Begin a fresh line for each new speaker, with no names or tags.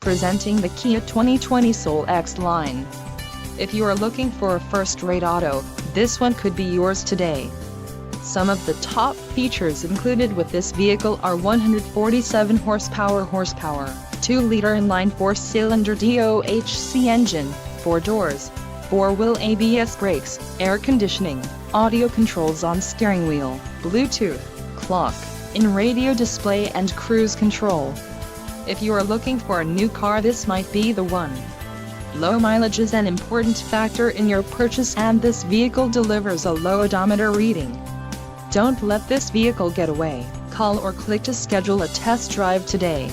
Presenting the Kia 2020 Soul X line. If you are looking for a first-rate auto, this one could be yours today. Some of the top features included with this vehicle are 147 horsepower, 2-liter inline 4-cylinder DOHC engine, 4 doors, 4-wheel ABS brakes, air conditioning, audio controls on steering wheel, Bluetooth, clock, in radio display and cruise control. If you are looking for a new car, this might be the one. Low mileage is an important factor in your purchase, and this vehicle delivers a low odometer reading. Don't let this vehicle get away. Call or click to schedule a test drive today.